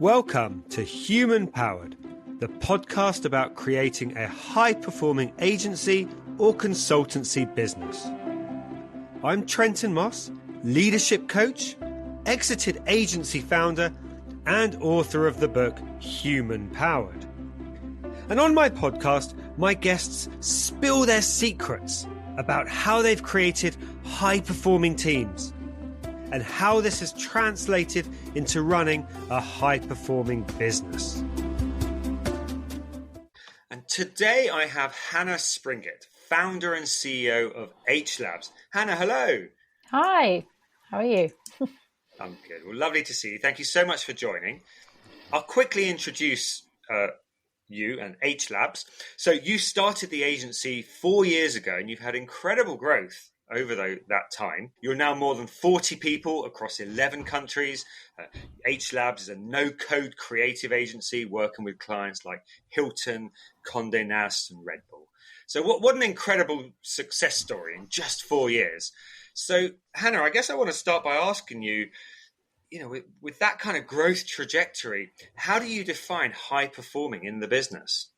Welcome to Human Powered, the podcast about creating a high-performing agency or consultancy business. I'm Trenton Moss, leadership coach, exited agency founder, and author of the book Human Powered. And on my podcast, my guests spill their secrets about how they've created high-performing teams and how this has translated into running a high-performing business. And today I have Hannah Springett, founder and CEO of HLabs. Hannah, hello. Hi, how are you? I'm good. Well, lovely to see you. Thank you so much for joining. I'll quickly introduce you and HLabs. So you started the agency 4 years ago and you've had incredible growth over that time. You're now more than 40 people across 11 countries. HLabs is a no-code creative agency working with clients like Hilton, Condé Nast and Red Bull. So what an incredible success story in just 4 years. So Hannah, I guess I want to start by asking you, with that kind of growth trajectory, how do you define high performing in the business?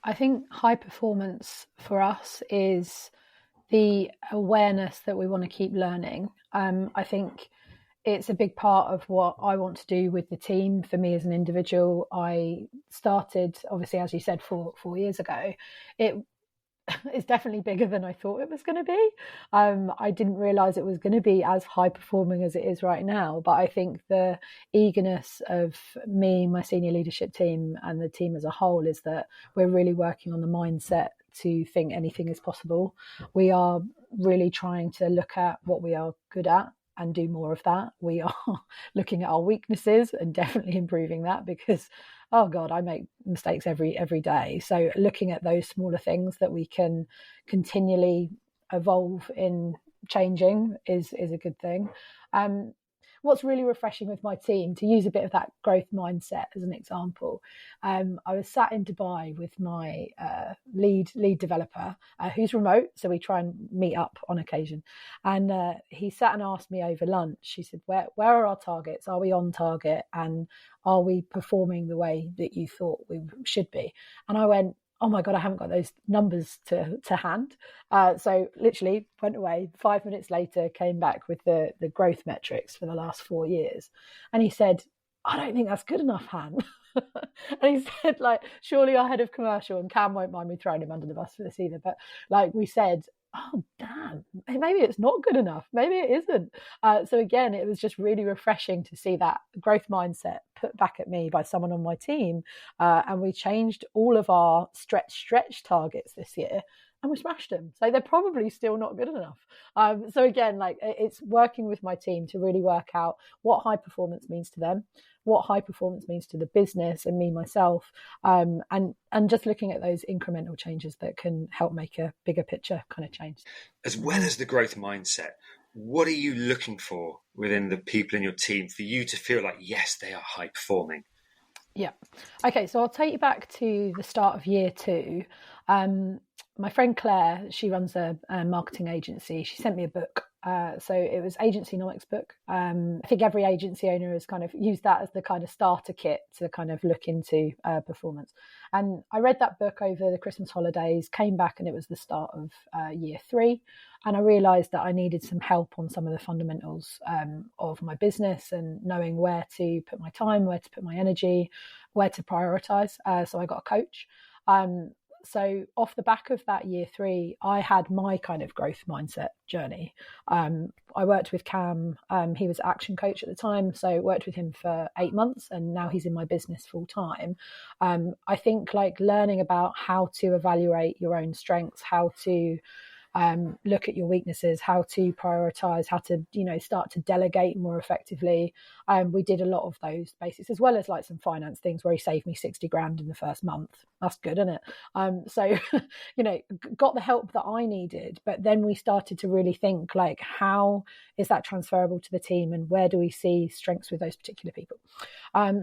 I think high performance for us is the awareness that we want to keep learning. I think it's a big part of what I want to do with the team. For me as an individual, I started, obviously, as you said, 4 years ago. It's definitely bigger than I thought it was going to be. I didn't realize it was going to be as high performing as it is right now. But I think the eagerness of me, my senior leadership team and the team as a whole is that we're really working on the mindset to think anything is possible. We are really trying to look at what we are good at and do more of that. We are looking at our weaknesses and definitely improving that because, oh God, I make mistakes every day. So looking at those smaller things that we can continually evolve in changing is a good thing. What's really refreshing with my team, to use a bit of that growth mindset as an example, I was sat in Dubai with my lead developer who's remote, so we try and meet up on occasion. And he sat and asked me over lunch, he said, where are our targets? Are we on target? And are we performing the way that you thought we should be? And I went, oh my God, I haven't got those numbers to hand. So literally went away. 5 minutes later, came back with the growth metrics for the last 4 years. And he said, I don't think that's good enough, Han. And he said, surely our head of commercial, and Cam won't mind me throwing him under the bus for this either, but we said, oh, damn, maybe it's not good enough. Maybe it isn't. So again, it was just really refreshing to see that growth mindset put back at me by someone on my team. And we changed all of our stretch targets this year and we smashed them. So they're probably still not good enough. So again, it's working with my team to really work out what high performance means to them, what high performance means to the business and me, myself, and just looking at those incremental changes that can help make a bigger picture kind of change. As well as the growth mindset, what are you looking for within the people in your team for you to feel like, yes, they are high performing? Yeah. Okay, so I'll take you back to the start of year 2. My friend Claire, she runs a marketing agency. She sent me a book. So it was Agencynomics book. I think every agency owner has kind of used that as the kind of starter kit to kind of look into performance. And I read that book over the Christmas holidays, came back and it was the start of year 3. And I realized that I needed some help on some of the fundamentals of my business and knowing where to put my time, where to put my energy, where to prioritize. So I got a coach. So off the back of that year 3, I had my kind of growth mindset journey. I worked with Cam. He was action coach at the time. So worked with him for 8 months and now he's in my business full time. I think learning about how to evaluate your own strengths, how to look at your weaknesses, how to prioritize, how to, start to delegate more effectively. We did a lot of those basics, as well as some finance things where he saved me 60 grand in the first month. That's good, isn't it? So, got the help that I needed, but then we started to really think how is that transferable to the team and where do we see strengths with those particular people?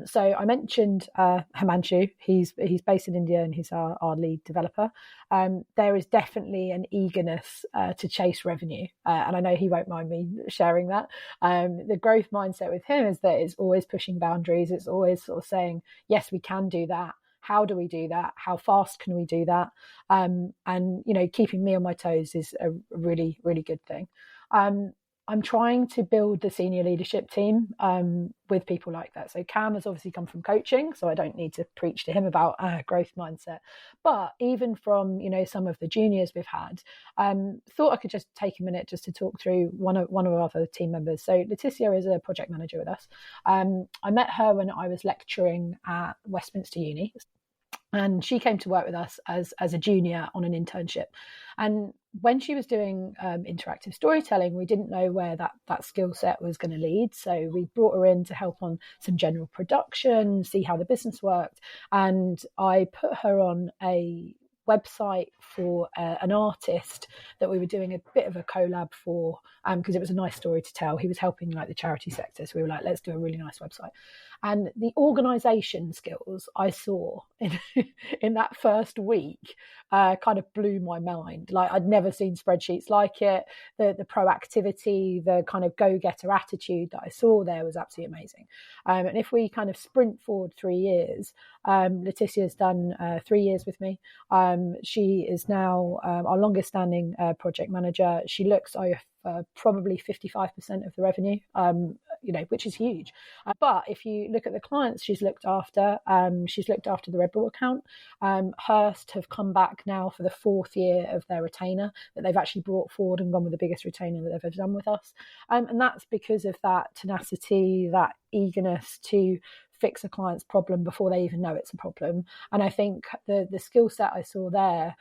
So I mentioned Himanshu. He's based in India and he's our lead developer. There is definitely an eagerness to chase revenue, and I know he won't mind me sharing that. The growth mindset with him is that it's always pushing boundaries. It's always sort of saying, yes, we can do that. How do we do that? How fast can we do that? And, keeping me on my toes is a really, really good thing. I'm trying to build the senior leadership team with people like that. So Cam has obviously come from coaching, so I don't need to preach to him about growth mindset. But even from some of the juniors we've had, thought I could just take a minute just to talk through one of our other team members. So Leticia is a project manager with us. I met her when I was lecturing at Westminster Uni. And she came to work with us as a junior on an internship. And when she was doing interactive storytelling, we didn't know where that skill set was going to lead. So we brought her in to help on some general production, see how the business worked. And I put her on a website for an artist that we were doing a bit of a collab for, because it was a nice story to tell. He was helping like the charity sector, so we were like, let's do a really nice website. And the organization skills I saw in that first week kind of blew my mind. Like, I'd never seen spreadsheets like it. The proactivity, the kind of go-getter attitude that I saw there was absolutely amazing. And if we kind of sprint forward 3 years, Leticia's done 3 years with me. She is now our longest standing project manager. She looks over probably 55% of the revenue, which is huge. But if you look at the clients she's looked after the Red Bull account. Hearst have come back now for the 4th year of their retainer that they've actually brought forward and gone with the biggest retainer that they've ever done with us. And that's because of that tenacity, that eagerness to fix a client's problem before they even know it's a problem. And I think the skill set I saw there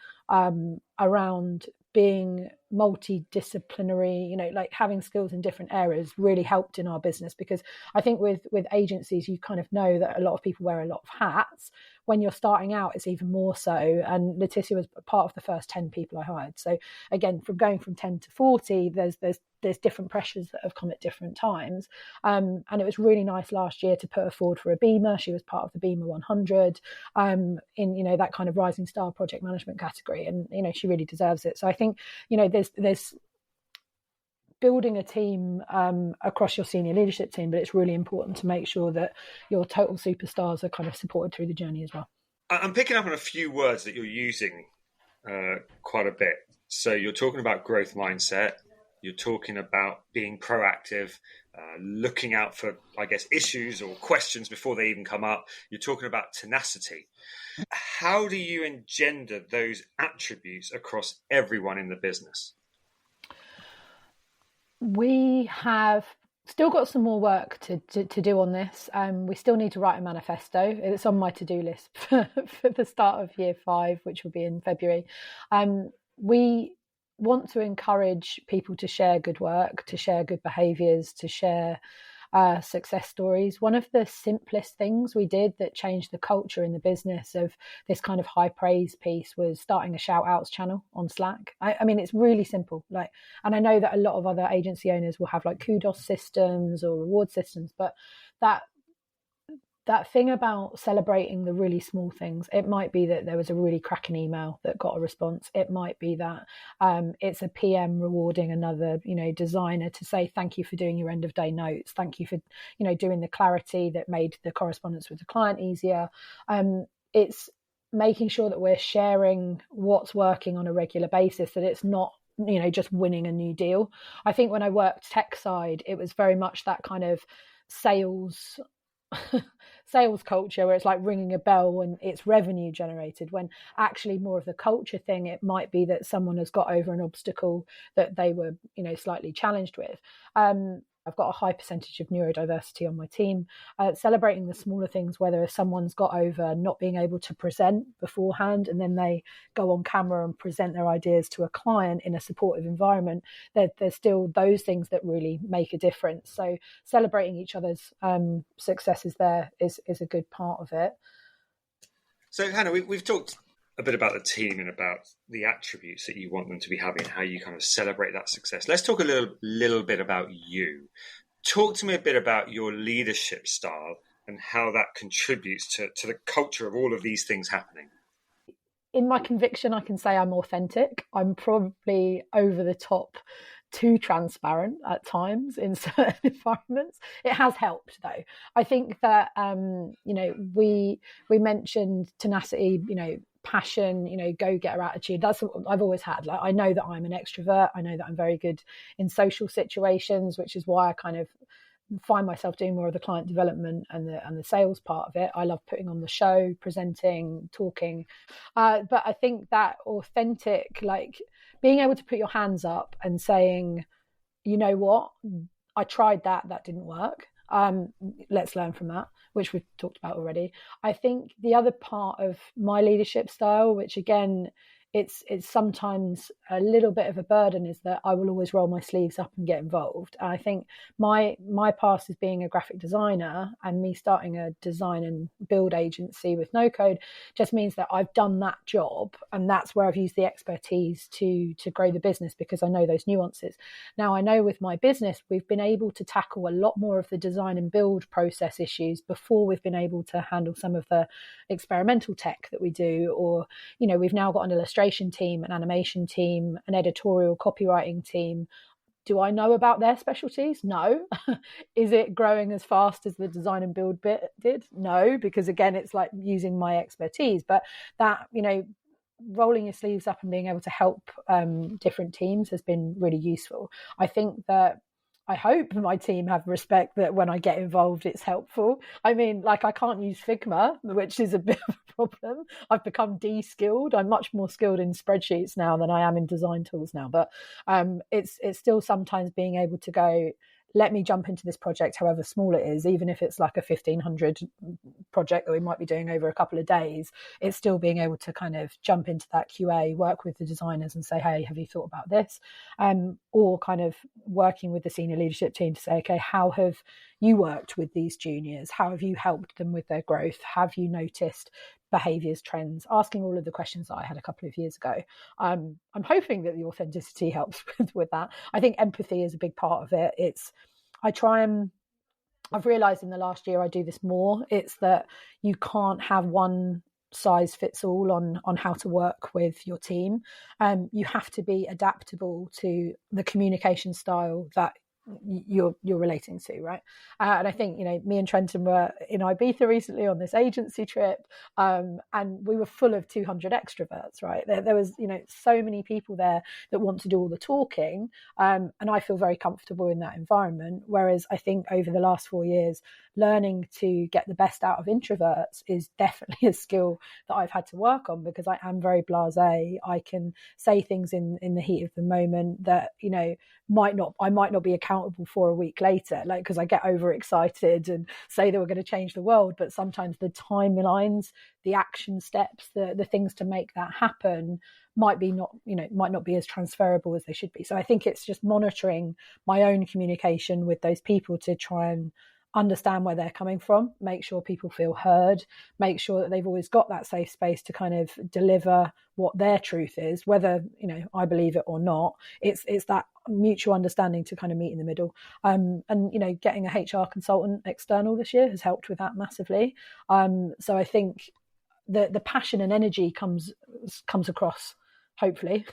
around being multidisciplinary, like having skills in different areas really helped in our business, because I think with agencies, you kind of know that a lot of people wear a lot of hats. When you're starting out, it's even more so. And Leticia was part of the first 10 people I hired. So again, from going from 10 to 40, there's different pressures that have come at different times. And it was really nice last year to put her forward for a Beamer. She was part of the Beamer 100 in, that kind of rising star project management category. And, she really deserves it. So I think, there's building a team across your senior leadership team, but it's really important to make sure that your total superstars are kind of supported through the journey as well. I'm picking up on a few words that you're using quite a bit. So you're talking about growth mindset. You're talking about being proactive, looking out for, I guess, issues or questions before they even come up. You're talking about tenacity. How do you engender those attributes across everyone in the business? We have still got some more work to do on this. We still need to write a manifesto. It's on my to-do list for the start of year 5, which will be in February. We want to encourage people to share good work, to share good behaviours, to share success stories. One of the simplest things we did that changed the culture in the business of this kind of high praise piece was starting a shout outs channel on Slack. I mean, it's really simple. And I know that a lot of other agency owners will have like kudos systems or reward systems, but that thing about celebrating the really small things, it might be that there was a really cracking email that got a response. It might be that it's a PM rewarding another, designer to say, thank you for doing your end of day notes. Thank you for, doing the clarity that made the correspondence with the client easier. It's making sure that we're sharing what's working on a regular basis, that it's not, just winning a new deal. I think when I worked tech side, it was very much that kind of sales culture where it's like ringing a bell and it's revenue generated, when actually more of the culture thing, it might be that someone has got over an obstacle that they were slightly challenged with. I've got a high percentage of neurodiversity on my team. Celebrating the smaller things, whether someone's got over not being able to present beforehand and then they go on camera and present their ideas to a client in a supportive environment, there's still those things that really make a difference. So celebrating each other's successes there is a good part of it. So Hannah, we've talked a bit about the team and about the attributes that you want them to be having and how you kind of celebrate that success. Let's talk a little bit about you. Talk to me a bit about your leadership style and how that contributes to the culture of all of these things happening? In my conviction, I can say I'm authentic. I'm probably over the top too transparent at times in certain environments. It has helped though. I think that we mentioned tenacity, passion, go-getter attitude. That's what I've always had. Like, I know that I'm an extrovert. I know that I'm very good in social situations, which is why I kind of find myself doing more of the client development and the sales part of it. I love putting on the show, presenting, talking. But I think that authentic, like being able to put your hands up and saying, you know what, I tried that didn't work. Let's learn from that, which we've talked about already. I think the other part of my leadership style, which again, it's sometimes a little bit of a burden, is that I will always roll my sleeves up and get involved. And I think my past as being a graphic designer and me starting a design and build agency with no code just means that I've done that job, and that's where I've used the expertise to grow the business, because I know those nuances. Now I know with my business we've been able to tackle a lot more of the design and build process issues before we've been able to handle some of the experimental tech that we do, or we've now got an illustration team, an animation team, an editorial copywriting team. Do I know about their specialties? No. Is it growing as fast as the design and build bit did? No, because again, it's like using my expertise. But that, rolling your sleeves up and being able to help different teams has been really useful. I think that I hope my team have respect that when I get involved, it's helpful. I mean, like I can't use Figma, which is a bit of a problem. I've become de-skilled. I'm much more skilled in spreadsheets now than I am in design tools now. But it's still sometimes being able to go, let me jump into this project, however small it is, even if it's like a 1,500 project that we might be doing over a couple of days. It's still being able to kind of jump into that QA, work with the designers and say, hey, have you thought about this? Or kind of working with the senior leadership team to say, okay, how have you worked with these juniors? How have you helped them with their growth? Have you noticed behaviors, trends? Asking all of the questions that I had a couple of years ago. I'm hoping that the authenticity helps with that. I think empathy is a big part of it. I've realized in the last year I do this more. It's that you can't have one size fits all on how to work with your team. You have to be adaptable to the communication style that you're relating to, right? And I think me and Trenton were in Ibiza recently on this agency trip, and we were full of 200 extroverts, right? There was so many people there that want to do all the talking, and I feel very comfortable in that environment. Whereas I think over the last 4 years, learning to get the best out of introverts is definitely a skill that I've had to work on, because I am very blasé. I can say things in the heat of the moment that I might not be accountable for a week later, like because I get overexcited and say that we're going to change the world, but sometimes the timelines, the action steps, the things to make that happen might not be as transferable as they should be. So I think it's just monitoring my own communication with those people to try and understand where they're coming from, make sure people feel heard, make sure that they've always got that safe space to kind of deliver what their truth is, whether I believe it or not. It's that mutual understanding to kind of meet in the middle. And getting a HR consultant external this year has helped with that massively. So I think the passion and energy comes across, hopefully,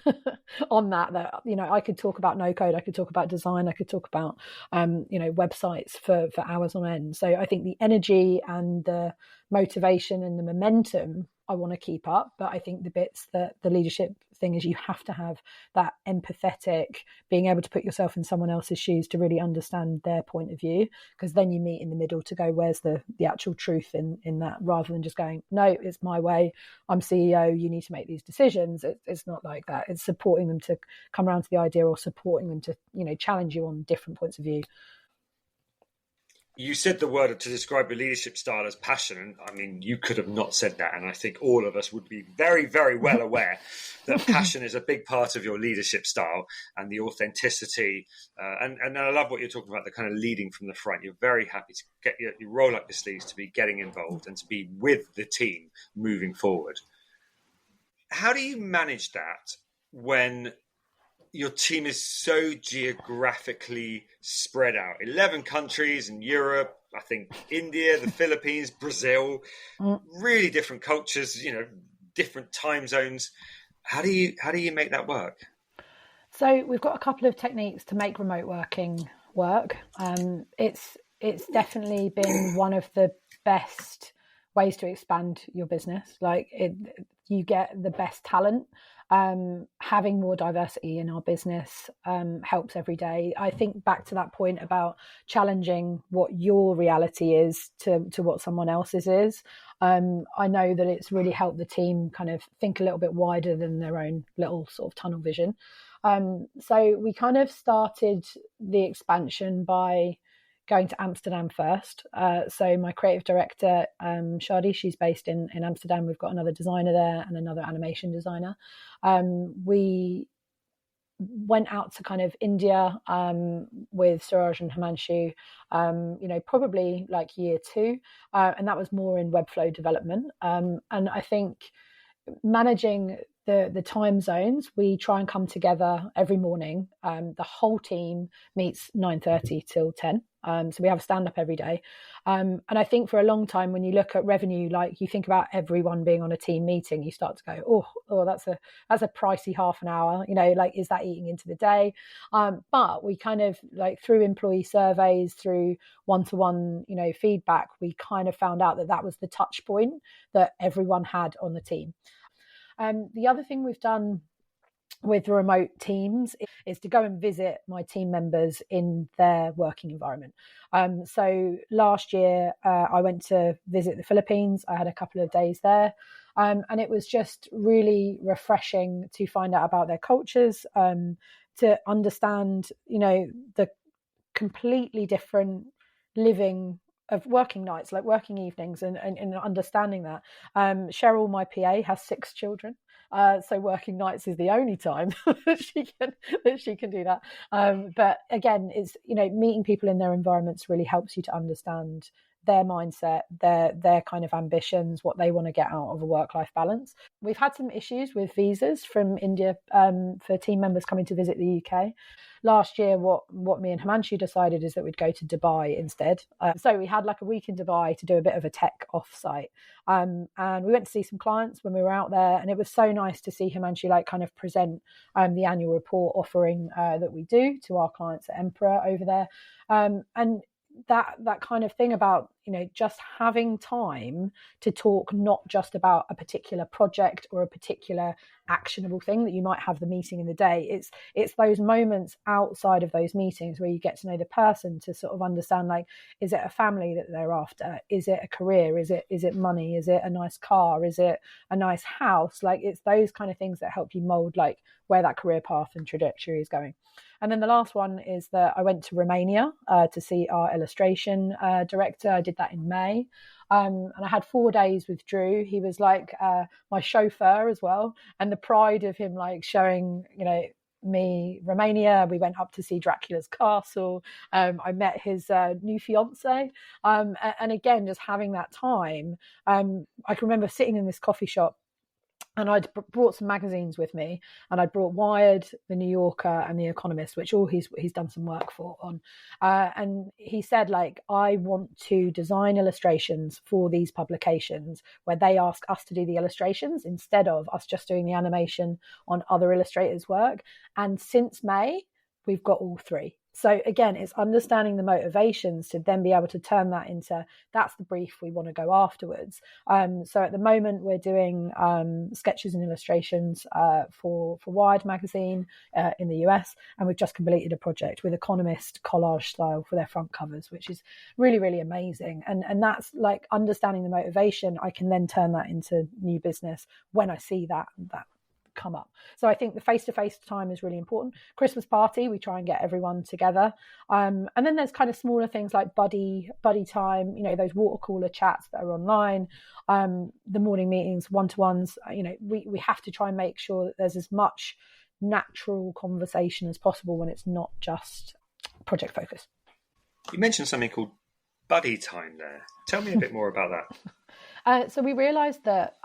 on that I could talk about no code, I could talk about design, I could talk about websites for hours on end. So I think the energy and the motivation and the momentum I want to keep up, but I think the bits that the leadership thing is, you have to have that empathetic, being able to put yourself in someone else's shoes to really understand their point of view, because then you meet in the middle to go, where's the actual truth in that, rather than just going, no, it's my way, I'm CEO, you need to make these decisions. It's not like that. It's supporting them to come around to the idea, or supporting them to challenge you on different points of view. You said the word to describe your leadership style as passion. And I mean, you could have not said that. And I think all of us would be very, very well aware that passion is a big part of your leadership style, and the authenticity. And I love what you're talking about, the kind of leading from the front. You're very happy to you roll up your sleeves to be getting involved and to be with the team moving forward. How do you manage that when your team is so geographically spread out? 11 countries in Europe, I think India, the Philippines, Brazil, really different cultures, different time zones. How do you make that work? So we've got a couple of techniques to make remote working work. It's definitely been one of the best ways to expand your business. You get the best talent. Having more diversity in our business helps every day. I think back to that point about challenging what your reality is to what someone else's is. I know that it's really helped the team kind of think a little bit wider than their own little sort of tunnel vision. So we kind of started the expansion by going to Amsterdam first. So my creative director, Shadi, she's based in Amsterdam. We've got another designer there and another animation designer. We went out to kind of India with Suraj and Himanshu, probably like year 2. And that was more in Webflow development. And I think managing the time zones, we try and come together every morning. The whole team meets 9:30 till 10. So we have a stand up every day. And I think for a long time, when you look at revenue, like you think about everyone being on a team meeting, you start to go, oh, that's a pricey half an hour, is that eating into the day? But we kind of like through employee surveys, through one-to-one, feedback, we kind of found out that was the touch point that everyone had on the team. The other thing we've done with remote teams is to go and visit my team members in their working environment. So last year, I went to visit the Philippines. I had a couple of days there. And it was just really refreshing to find out about their cultures, to understand, the completely different living of working nights, like working evenings, and understanding that. Cheryl, my PA, has 6 children. So working nights is the only time that she can do that. But again, it's, meeting people in their environments really helps you to understand their mindset, their kind of ambitions, what they want to get out of a work-life balance. We've had some issues with visas from India for team members coming to visit the UK. Last year, what me and Himanshu decided is that we'd go to Dubai instead. So we had like a week in Dubai to do a bit of a tech offsite. And we went to see some clients when we were out there. And it was so nice to see Himanshu like kind of present the annual report offering that we do to our clients at Emperor over there. And that kind of thing about, just having time to talk, not just about a particular project or a particular actionable thing that you might have the meeting in the day. It's those moments outside of those meetings where you get to know the person, to sort of understand, like, is it a family that they're after? Is it a career? Is it money? Is it a nice car? Is it a nice house? Like, it's those kind of things that help you mold like where that career path and trajectory is going. And then the last one is that I went to Romania to see our illustration director. I did that in May. And I had 4 days with Drew. He was like my chauffeur as well. And the pride of him like showing, me Romania. We went up to see Dracula's castle. I met his new fiance. And again, just having that time. I can remember sitting in this coffee shop, and I'd brought some magazines with me, and I'd brought Wired, The New Yorker, and The Economist, which all he's done some work for on. And he said, like, I want to design illustrations for these publications where they ask us to do the illustrations instead of us just doing the animation on other illustrators' work. And since May, we've got all 3. So again, it's understanding the motivations to then be able to turn that into, that's the brief we want to go afterwards. So at the moment, we're doing sketches and illustrations for Wired magazine in the US, and we've just completed a project with Economist collage style for their front covers, which is really, really amazing. And that's like understanding the motivation. I can then turn that into new business when I see that come up. So I think the face-to-face time is really important. Christmas party, we try and get everyone together. And then there's kind of smaller things like buddy time, those water cooler chats that are online, the morning meetings, one-to-ones. We have to try and make sure that there's as much natural conversation as possible when it's not just project focus. You mentioned something called buddy time there. Tell me a bit more about that. So we realized that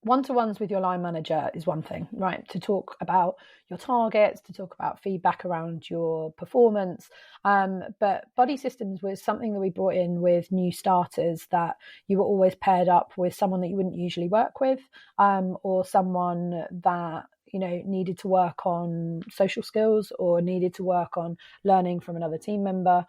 one-to-ones with your line manager is one thing, right? To talk about your targets, to talk about feedback around your performance. But buddy systems was something that we brought in with new starters, that you were always paired up with someone that you wouldn't usually work with, or someone that needed to work on social skills or needed to work on learning from another team member.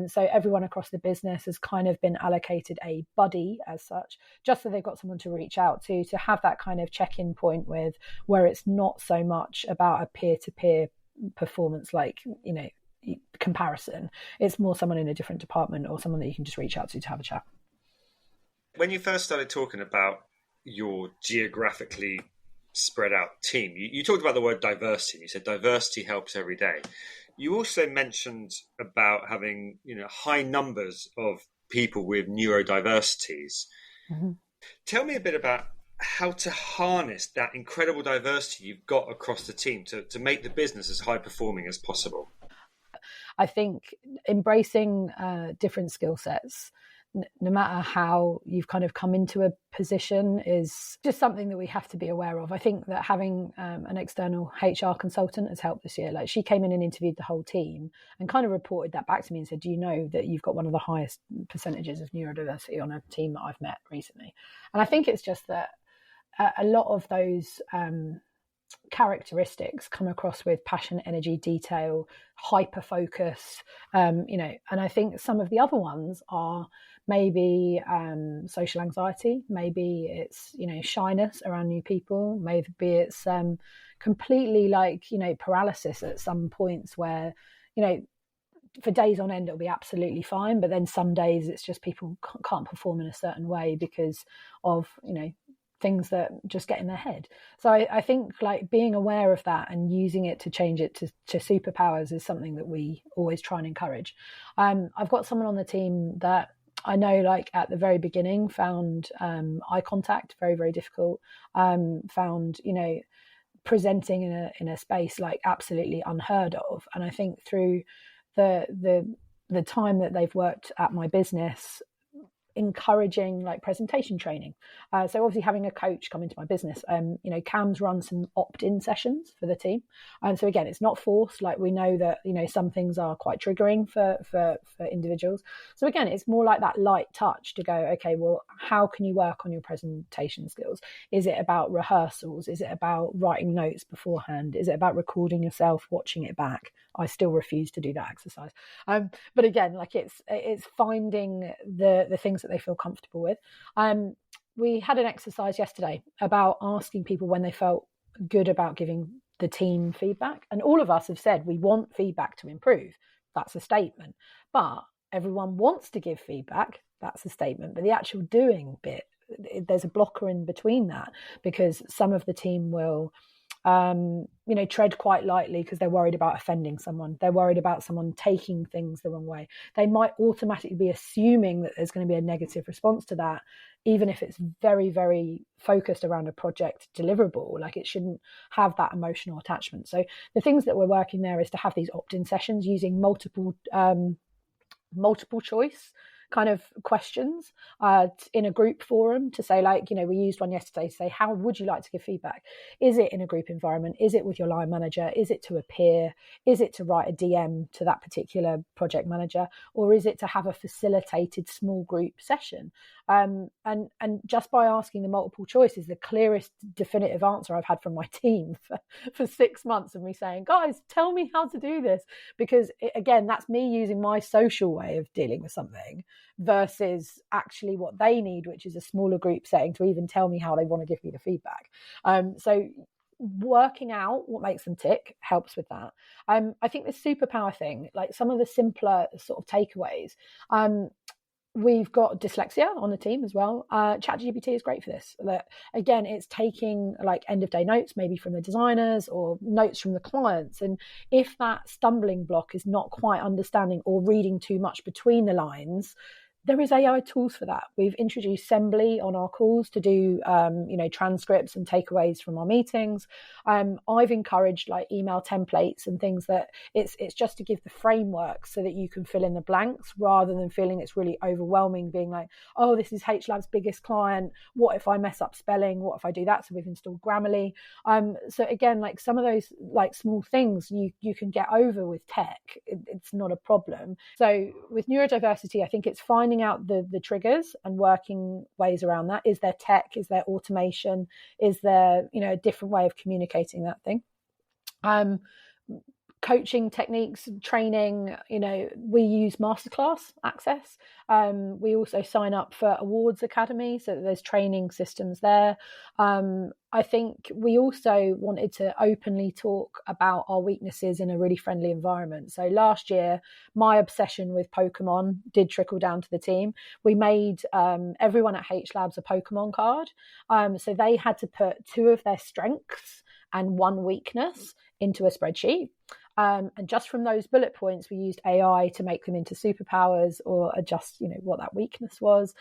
So everyone across the business has kind of been allocated a buddy as such, just so they've got someone to reach out to have that kind of check-in point with, where it's not so much about a peer-to-peer performance, like, comparison. It's more someone in a different department or someone that you can just reach out to have a chat. When you first started talking about your geographically spread out team, you talked about the word diversity. You said diversity helps every day. You also mentioned about having high numbers of people with neurodiversities. Mm-hmm. Tell me a bit about how to harness that incredible diversity you've got across the team to make the business as high performing as possible. I think embracing different skill sets, no matter how you've kind of come into a position, is just something that we have to be aware of. I think that having an external HR consultant has helped this year. Like, she came in and interviewed the whole team and kind of reported that back to me and said, do you know that you've got one of the highest percentages of neurodiversity on a team that I've met recently? And I think it's just that a lot of those characteristics come across with passion, energy, detail, hyper focus, and I think some of the other ones are maybe social anxiety, maybe it's shyness around new people, maybe it's completely paralysis at some points where for days on end it'll be absolutely fine, but then some days it's just people can't perform in a certain way because of things that just get in their head. So I think being aware of that and using it to change it to superpowers is something that we always try and encourage. I've got someone on the team that I know at the very beginning found eye contact very, very difficult, found presenting in a space absolutely unheard of. And I think through the time that they've worked at my business, encouraging presentation training. So obviously having a coach come into my business, Cam's run some opt-in sessions for the team. And so again, it's not forced. We know that, some things are quite triggering for individuals. So again, it's more like that light touch to go, okay, well, how can you work on your presentation skills? Is it about rehearsals? Is it about writing notes beforehand? Is it about recording yourself, watching it back? I still refuse to do that exercise. But again, it's finding the things that they feel comfortable with. We had an exercise yesterday about asking people when they felt good about giving the team feedback. And all of us have said we want feedback to improve. That's a statement. But everyone wants to give feedback. That's a statement. But the actual doing bit, there's a blocker in between that, because some of the team will tread quite lightly because they're worried about offending someone. They're worried about someone taking things the wrong way. They might automatically be assuming that there's going to be a negative response to that, even if it's very, very focused around a project deliverable. It shouldn't have that emotional attachment. So the things that we're working there is to have these opt-in sessions using multiple choice kind of questions in a group forum to say, we used one yesterday to say, how would you like to give feedback? Is it in a group environment? Is it with your line manager? Is it to a peer? Is it to write a DM to that particular project manager? Or is it to have a facilitated small group session? And just by asking the multiple choice is the clearest definitive answer I've had from my team for 6 months of me saying, guys, tell me how to do this. Because again, that's me using my social way of dealing with something versus actually what they need, which is a smaller group setting to even tell me how they want to give me the feedback. So working out what makes them tick helps with that. I think the superpower thing, some of the simpler sort of takeaways, we've got dyslexia on the team as well. ChatGPT is great for this. Again, it's taking end of day notes, maybe from the designers or notes from the clients. And if that stumbling block is not quite understanding or reading too much between the lines, there is AI tools for that. We've introduced Sembly on our calls to do, transcripts and takeaways from our meetings. I've encouraged like email templates and things that it's just to give the framework so that you can fill in the blanks rather than feeling it's really overwhelming, being like, oh, this is HLab's biggest client. What if I mess up spelling? What if I do that? So we've installed Grammarly. So again, like some of those like small things you can get over with tech. It's not a problem. So with neurodiversity, I think it's finding out the triggers and working ways around that. Is there tech? Is there automation? Is there, a different way of communicating that thing? Coaching techniques, training, we use masterclass access. We also sign up for Awards Academy, so that there's training systems there. I think we also wanted to openly talk about our weaknesses in a really friendly environment. So last year, my obsession with Pokemon did trickle down to the team. We made everyone at HLabs a Pokemon card. So they had to put 2 of their strengths and 1 weakness into a spreadsheet. And just from those bullet points, we used AI to make them into superpowers or adjust, what that weakness was.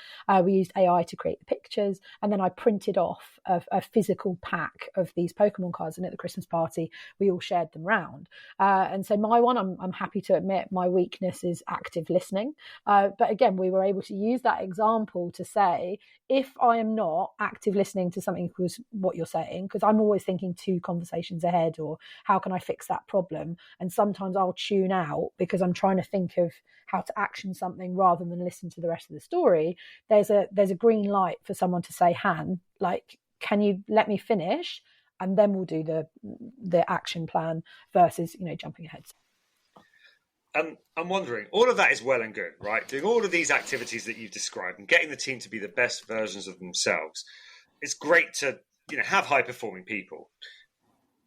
We used AI to create the pictures. And then I printed off a physical pack of these Pokemon cards. And at the Christmas party, we all shared them round. And so my one, I'm happy to admit, my weakness is active listening. But again, we were able to use that example to say, if I am not active listening to something, because what you're saying, because I'm always thinking 2 conversations ahead, or how can I fix that problem? And sometimes I'll tune out because I'm trying to think of how to action something rather than listen to the rest of the story. There's a green light for someone to say, Han, like, can you let me finish? And then we'll do the action plan versus, jumping ahead. I'm wondering, all of that is well and good, right? Doing all of these activities that you've described and getting the team to be the best versions of themselves. It's great to, have high-performing people.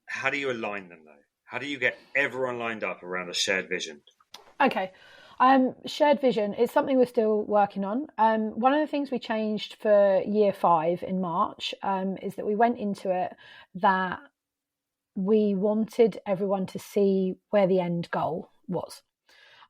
How do you align them, though? How do you get everyone lined up around a shared vision? Okay. Shared vision is something we're still working on. One of the things we changed for year 5 in March is that we went into it that we wanted everyone to see where the end goal was.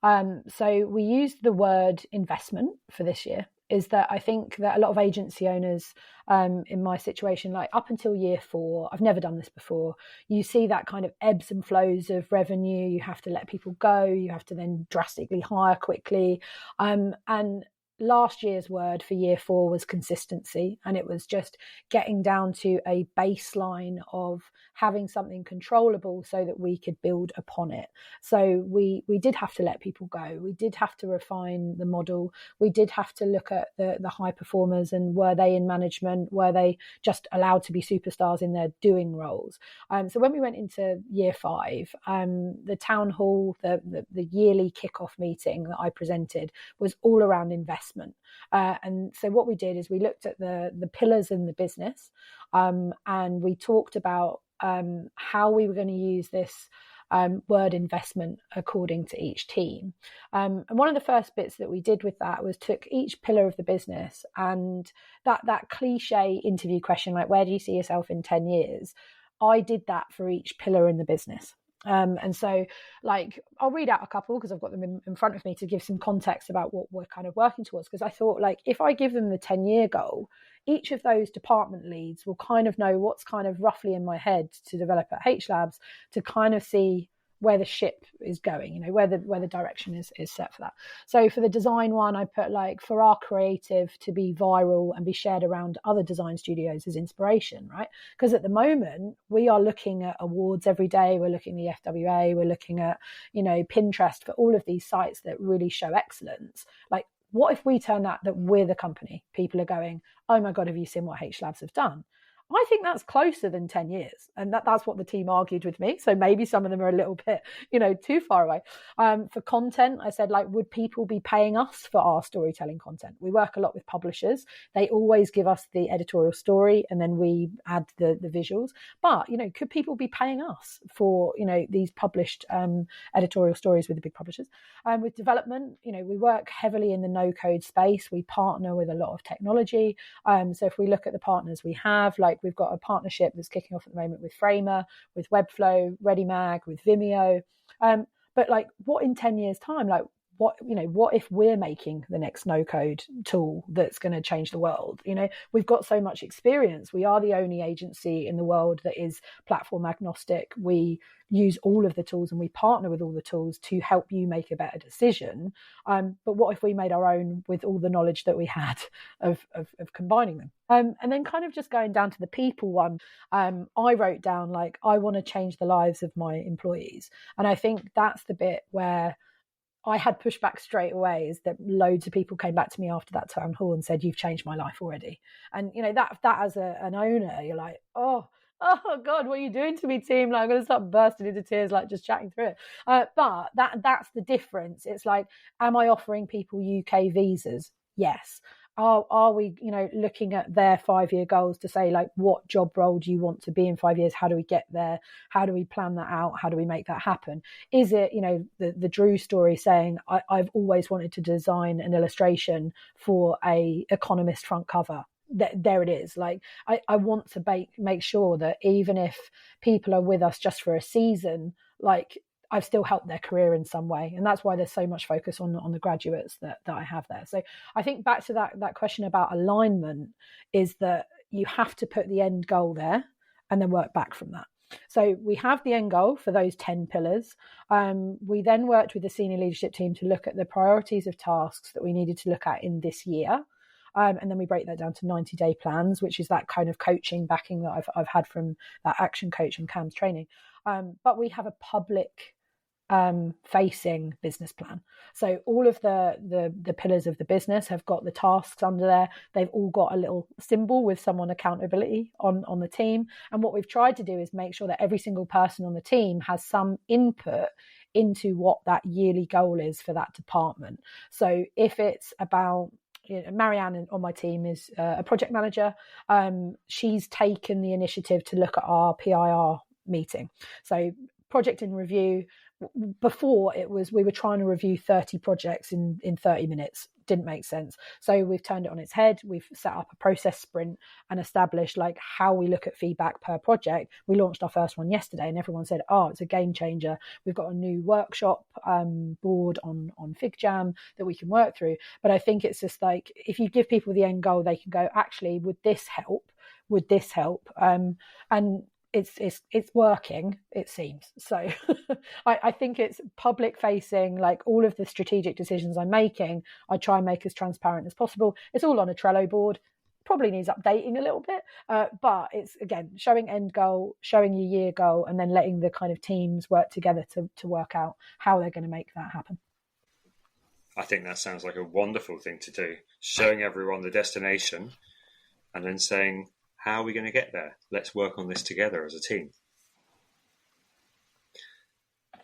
So we used the word investment for this year. Is that I think that a lot of agency owners in my situation, like up until year 4, I've never done this before, you see that kind of ebbs and flows of revenue. You have to let people go. You have to then drastically hire quickly. And last year's word for year 4 was consistency. And it was just getting down to a baseline of having something controllable so that we could build upon it. So we did have to let people go. We did have to refine the model. We did have to look at the high performers and were they in management? Were they just allowed to be superstars in their doing roles? So when we went into year 5, the town hall, the yearly kickoff meeting that I presented was all around investment. And so what we did is we looked at the pillars in the business and we talked about how we were going to use this word investment according to each team. And one of the first bits that we did with that was took each pillar of the business and that cliche interview question, like, where do you see yourself in 10 years? I did that for each pillar in the business. And so, like, I'll read out a couple because I've got them in front of me to give some context about what we're kind of working towards. Because I thought, like, if I give them the 10-year goal, each of those department leads will kind of know what's kind of roughly in my head to develop at HLabs to kind of see where the ship is going, where the direction is set for that. So for the design one, I put, like, for our creative to be viral and be shared around other design studios as inspiration, right? Because at the moment we are looking at awards every day. We're looking at the FWA, we're looking at, Pinterest for all of these sites that really show excellence. Like, what if we turn that we're the company? People are going, oh my God, have you seen what HLabs have done? I think that's closer than 10 years. And that's what the team argued with me. So maybe some of them are a little bit, too far away. For content, I said, like, would people be paying us for our storytelling content? We work a lot with publishers. They always give us the editorial story and then we add the visuals. But, could people be paying us for, these published editorial stories with the big publishers? With development, we work heavily in the no-code space. We partner with a lot of technology. So if we look at the partners we have, like, we've got a partnership that's kicking off at the moment with Framer, with Webflow, ReadyMag, with Vimeo. But, like, what in 10 years' time? Like, what if we're making the next no code tool that's going to change the world? We've got so much experience. We are the only agency in the world that is platform agnostic. We use all of the tools and we partner with all the tools to help you make a better decision. But what if we made our own with all the knowledge that we had of combining them? And then kind of just going down to the people one, I wrote down, like, I want to change the lives of my employees. And I think that's the bit where I had pushback straight away, is that loads of people came back to me after that town hall and said, you've changed my life already. And, that as an owner, you're like, oh God, what are you doing to me, team? Like, I'm going to start bursting into tears, like just chatting through it. But that's the difference. It's like, am I offering people UK visas? Yes. Are we, looking at their 5-year goals to say, like, what job role do you want to be in 5 years? How do we get there? How do we plan that out? How do we make that happen? Is it, the Drew story saying, I've always wanted to design an illustration for a Economist front cover? There it is. Like, I want to make sure that even if people are with us just for a season, like, I've still helped their career in some way. And that's why there's so much focus on the graduates that I have there. So I think back to that question about alignment, is that you have to put the end goal there and then work back from that. So we have the end goal for those 10 pillars. We then worked with the senior leadership team to look at the priorities of tasks that we needed to look at in this year. And then we break that down to 90-day plans, which is that kind of coaching backing that I've had from that action coach and Cam's training. But we have a public facing business plan. So all of the pillars of the business have got the tasks under there. They've all got a little symbol with someone accountability on the team. And what we've tried to do is make sure that every single person on the team has some input into what that yearly goal is for that department. So if it's about, Marianne on my team is a project manager. She's taken the initiative to look at our PIR meeting. So project in review. Before, it was, we were trying to review 30 projects in 30 minutes. Didn't make sense. So we've turned it on its head. We've set up a process sprint and established, like, how we look at feedback per project. We launched our first one yesterday and everyone said, oh, it's a game changer. We've got a new workshop board on FigJam that we can work through. But I think it's just like, if you give people the end goal, they can go, actually, would this help? Would this help? And it's working, it seems. So I think it's public facing. Like, all of the strategic decisions I'm making, I try and make as transparent as possible. It's all on a Trello board, probably needs updating a little bit, but it's, again, showing end goal, showing your year goal, and then letting the kind of teams work together to work out how they're going to make that happen. I think that sounds like a wonderful thing to do, showing everyone the destination and then saying, how are we going to get there? Let's work on this together as a team.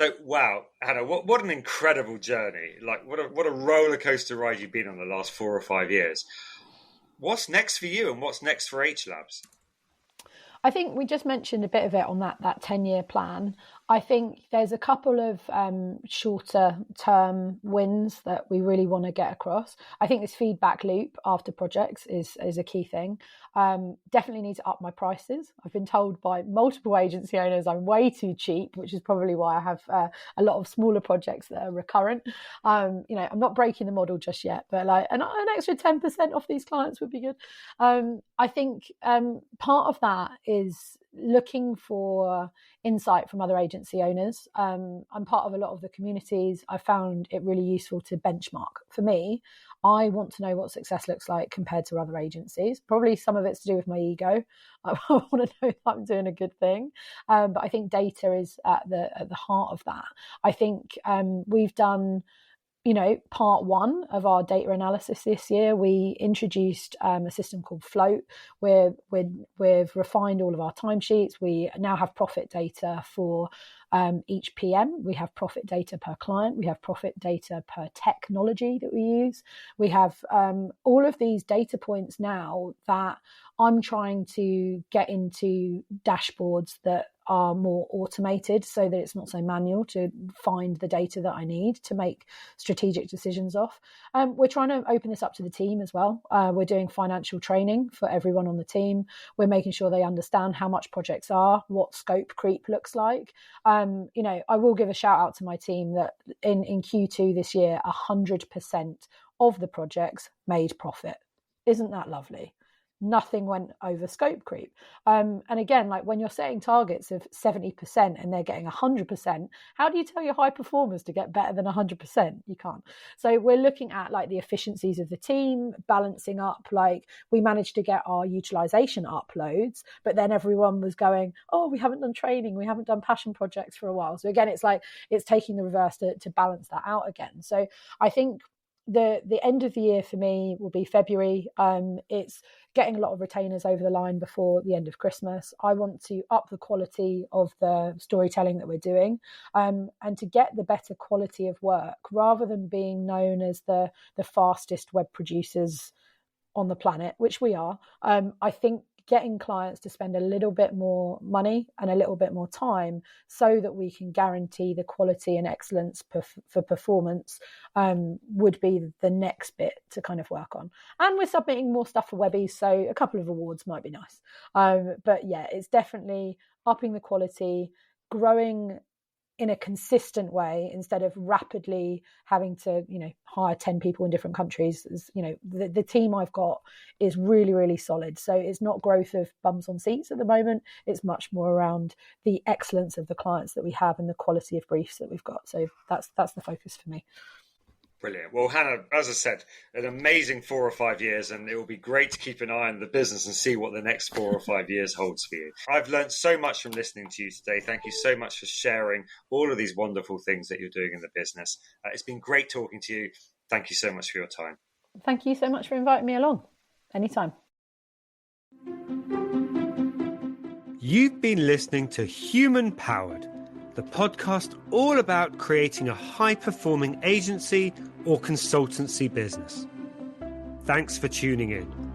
So, wow, Hannah, what an incredible journey. Like, what a roller coaster ride you've been on the last 4 or 5 years. What's next for you and what's next for HLabs? I think we just mentioned a bit of it on that 10-year plan. I think there's a couple of shorter term wins that we really want to get across. I think this feedback loop after projects is a key thing. Definitely need to up my prices. I've been told by multiple agency owners I'm way too cheap, which is probably why I have a lot of smaller projects that are recurrent. I'm not breaking the model just yet, but like an extra 10% off these clients would be good. I think part of that is looking for insight from other agency owners. I'm part of a lot of the communities. I found it really useful to benchmark. For me, I want to know what success looks like compared to other agencies. Probably some of it's to do with my ego. I want to know that I'm doing a good thing. But I think data is at the heart of that. I think we've done, part one of our data analysis this year. We introduced a system called Float, where we've refined all of our timesheets. We now have profit data for each PM. We have profit data per client. We have profit data per technology that we use. We have all of these data points now that I'm trying to get into dashboards that are more automated so that it's not so manual to find the data that I need to make strategic decisions off. We're trying to open this up to the team as well. We're doing financial training for everyone on the team. We're making sure they understand how much projects are, what scope creep looks like. I will give a shout out to my team that in Q2 this year, 100% of the projects made profit. Isn't that lovely? Nothing went over scope creep. And again, like when you're setting targets of 70% and they're getting 100%, how do you tell your high performers to get better than 100%? You can't. So we're looking at like the efficiencies of the team, balancing up, like we managed to get our utilization uploads, but then everyone was going, oh, we haven't done training, we haven't done passion projects for a while. So again, it's like, it's taking the reverse to balance that out again. So I think the end of the year for me will be February. It's getting a lot of retainers over the line before the end of Christmas. I want to up the quality of the storytelling that we're doing, and to get the better quality of work rather than being known as the fastest web producers on the planet, which we are. I think getting clients to spend a little bit more money and a little bit more time so that we can guarantee the quality and excellence for performance would be the next bit to kind of work on. And we're submitting more stuff for Webbies, so a couple of awards might be nice. But yeah, it's definitely upping the quality, growing in a consistent way instead of rapidly having to, hire 10 people in different countries. The team I've got is really, really solid. So it's not growth of bums on seats at the moment. It's much more around the excellence of the clients that we have and the quality of briefs that we've got. So that's the focus for me. Brilliant. Well, Hannah, as I said, an amazing 4 or 5 years, and it will be great to keep an eye on the business and see what the next 4 or 5 years holds for you. I've learned so much from listening to you today. Thank you so much for sharing all of these wonderful things that you're doing in the business. It's been great talking to you. Thank you so much for your time. Thank you so much for inviting me along. Anytime. You've been listening to Human Powered, the podcast all about creating a high-performing agency or consultancy business. Thanks for tuning in.